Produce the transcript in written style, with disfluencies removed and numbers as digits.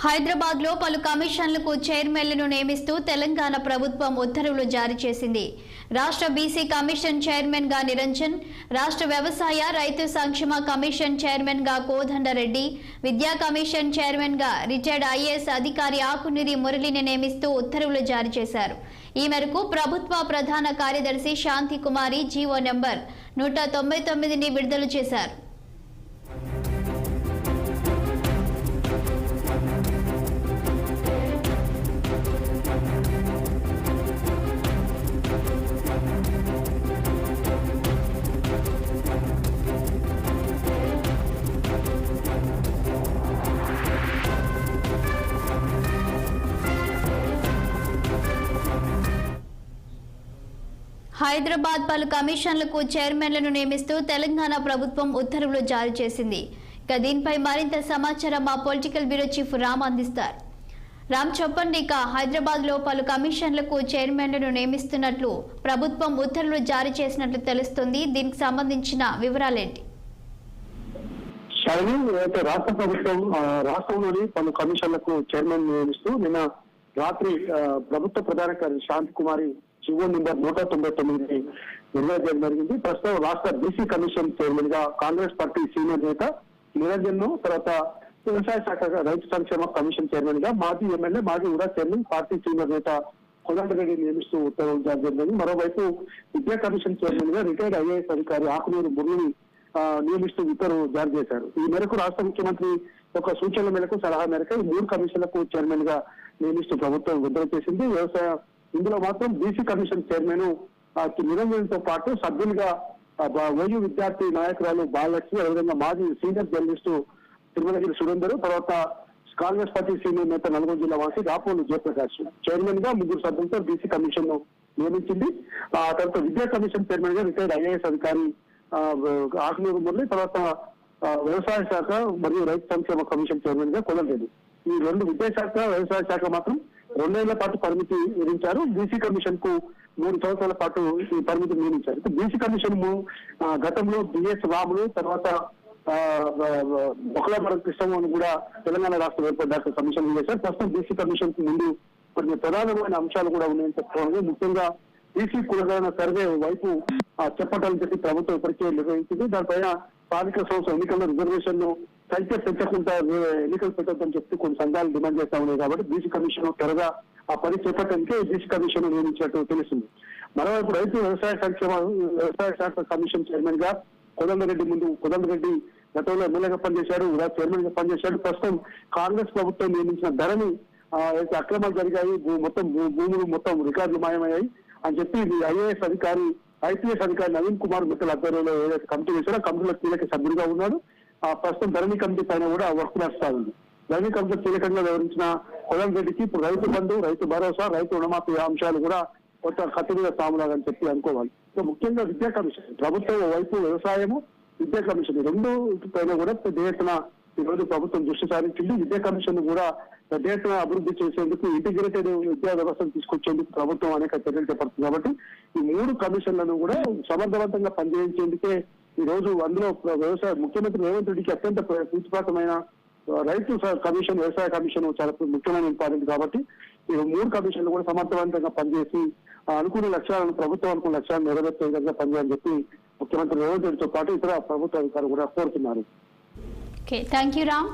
హైదరాబాద్ లో పలు కమిషన్లకు చైర్మన్లను నియమిస్తూ తెలంగాణ ప్రభుత్వం ఉత్తర్వులు జారీ చేసింది. రాష్ట్ర బీసీ కమిషన్ చైర్మన్ గా నిరంజన్, రాష్ట్ర వ్యవసాయ రైతు సంక్షేమ కమిషన్ చైర్మన్ గా కోదండరెడ్డి, విద్యా కమిషన్ చైర్మన్ గా రిటైర్డ్ ఐఏఎస్ అధికారి ఆకునూరి మురళిని నియమిస్తూ ఉత్తర్వులు జారీ చేశారు. ఈ మేరకు ప్రభుత్వ ప్రధాన కార్యదర్శి శాంతి కుమారి జీవో నంబర్ 199ని విడుదల చేశారు. హైదరాబాద్ పలు కమిషన్లకు చైర్మన్లను నియమిస్తూ తెలంగాణ ప్రభుత్వం ఉత్తర్వులు జారీ చేసింది. ఇక దీనిపై మరింత సమాచారం మా పొలిటికల్ బ్యూరో చీఫ్ రామ్ అందిస్తారు. రామ్ చెప్పండి, ఇక హైదరాబాద్ లో పలు కమిషన్లకు చైర్మన్లను నియమిస్తున్నట్లు ప్రభుత్వం ఉత్తర్వులు జారీ చేసినట్లు తెలుస్తుంది. దీనికి సంబంధించిన వివరాలేంటి? రాష్ట్ర ప్రభుత్వం రాష్ట్రంలోని పలు కమిషన్లకు చైర్మన్ నియమిస్తూ నిన్న రాత్రి ప్రభుత్వ ప్రధాన కార్యదర్శి శాంతి కుమారి జీవో నెంబర్ 199ని విడుదల చేయడం జరిగింది. ప్రస్తుతం రాష్ట్ర బీసీ కమిషన్ చైర్మన్ గా కాంగ్రెస్ పార్టీ సీనియర్ నేత నిరంజన్ ను, తర్వాత వ్యవసాయ శాఖ రైతు సంక్షేమ కమిషన్ చైర్మన్ గా మాజీ ఎమ్మెల్యే, మాజీ కూడా చైర్మన్ పార్టీ సీనియర్ నేత కోదండరెడ్డి నియమిస్తూ ఉత్తర్వులు జారీ జరిగింది. మరోవైపు విద్యా కమిషన్ చైర్మన్ గా రిటైర్డ్ ఐఏఎస్ అధికారి ఆకునూరి మురళిని నియమిస్తూ ఉత్తర్వులు జారీ చేశారు. ఈ మేరకు రాష్ట్ర ముఖ్యమంత్రి యొక్క సూచనల మేరకు, సలహా మేరకు ఈ 3 కమిషన్లకు చైర్మన్ గా నియమిస్తూ ప్రభుత్వం విడుదల చేసింది. ఇందులో మాత్రం బీసీ కమిషన్ చైర్మన్ నిరంజన్ తో పాటు సభ్యులుగా వైద్య విద్యార్థి నాయకురాలు బాలలక్ష్మి, అదేవిధంగా మాజీ సీనియర్ జర్నలిస్టు తిరుమలగిరి సురేందర్, తర్వాత కాంగ్రెస్ పార్టీ సీనియర్ నేత నల్గొండ జిల్లా వాసి రాపోలు జయప్రకాష్ చైర్మన్ గా 3 సభ్యులతో బీసీ కమిషన్ ను నియమించింది. ఆ తర్వాత విద్యా కమిషన్ చైర్మన్ గా రిటైర్డ్ ఐఏఎస్ అధికారి ఆకునూరి మురళి, తర్వాత వ్యవసాయ శాఖ మరియు రైతు సంక్షేమ కమిషన్ చైర్మన్ గా కోదండరెడ్డి. ఈ 2 విద్యాశాఖ, వ్యవసాయ శాఖ మాత్రం 2 ఏళ్ల పాటు పరిమితి విధించారు. బీసీ కమిషన్ కు 3 సంవత్సరాల పాటు ఈ పరిమితి నియమించారు. బీసీ కమిషన్ గతంలో బిఎస్ రాములు, తర్వాత బొక్కలాపురం కృష్ణమోహన్ కూడా తెలంగాణ రాష్ట్రం ఏర్పడ్డాక కమిషన్ చేశారు. ప్రస్తుతం బీసీ కమిషన్ కు ముందు కొన్ని ప్రధానమైన అంశాలు కూడా ఉన్నాయని చెప్పుకోవాలి. ముఖ్యంగా బీసీ కులగణన సర్వే వైపు చెప్పటాలని చెప్పి ప్రభుత్వం ఇప్పటికే నిర్వహించింది. దానిపైన స్థానిక సంస్థ ఎన్నికల్లో రిజర్వేషన్ ను సంఖ్య పెంచకుండా ఎన్నికలు పెట్టొద్దని చెప్పి కొన్ని సంఘాలు డిమాండ్ చేస్తా ఉన్నాయి. కాబట్టి బీసీ కమిషన్ త్వరగా ఆ పని చేపట్టడానికి బీసీ కమిషన్ నియమించినట్టు తెలుస్తుంది. మరోవైపు రైతు వ్యవసాయ శాఖ కమిషన్ చైర్మన్ గా కోదండరెడ్డి గతంలో ఎమ్మెల్యేగా పనిచేశాడు, చైర్మన్ గా పనిచేశాడు. ప్రస్తుతం కాంగ్రెస్ ప్రభుత్వం నియమించిన ధరని అక్రమాలు జరిగాయి, భూములు మొత్తం రికార్డులు మాయమయ్యాయి అని చెప్పి ఐఏఎస్ అధికారి, ఐపీఎస్ అధికారి నవీన్ కుమార్ మిట్టల్ ఆధ్వర్యంలో ఏదైతే కమిటీ వేశారో కమిటీలో కీలక సభ్యుడిగా ఉన్నాడు. ప్రస్తుతం ధరణి కమిటీ పైన కూడా వర్క్ నడుస్తుంది. ధరణి కమిటీ కీలకంగా వివరించిన కోదండరెడ్డికి ఇప్పుడు రైతు బంధు, రైతు భరోసా, రైతు రుణమాఫీ అంశాలు కూడా కొంత కట్టుగా సాములాగని చెప్పి అనుకోవాలి. సో ముఖ్యంగా విద్యా కమిషన్, ప్రభుత్వం వైపు వ్యవసాయము, విద్యా కమిషన్ 2 పైన కూడా పెద్ద ఎత్తున ఈ రోజు ప్రభుత్వం దృష్టి సారించింది. విద్యా కమిషన్ కూడా పెద్ద ఎత్తున అభివృద్ధి చేసేందుకు, ఇంటిగ్రేటెడ్ విద్యా వ్యవస్థను తీసుకొచ్చేందుకు ప్రభుత్వం అనేక చర్యలు చేపడుతుంది. కాబట్టి ఈ 3 కమిషన్లను కూడా సమర్థవంతంగా పనిచేయించేందుకే ఈ రోజు అందులో ముఖ్యమంత్రి రేవంత్ రెడ్డికి అత్యంత ప్రీతిపాత్రమైన రైతు కమిషన్, వ్యవసాయ కమిషన్ చాలా ముఖ్యమైన ఇంపార్టెంట్. కాబట్టి ఈ 3 కమిషన్లు కూడా సమర్థవంతంగా పనిచేసి ప్రభుత్వం అనుకున్న లక్ష్యాలను నెరవేర్చే విధంగా పనిచేయాలని చెప్పి ముఖ్యమంత్రి రేవంత్ రెడ్డితో పాటు ఇతర ప్రభుత్వ అధికారులు కూడా కోరుతున్నారు. Thank you Ram.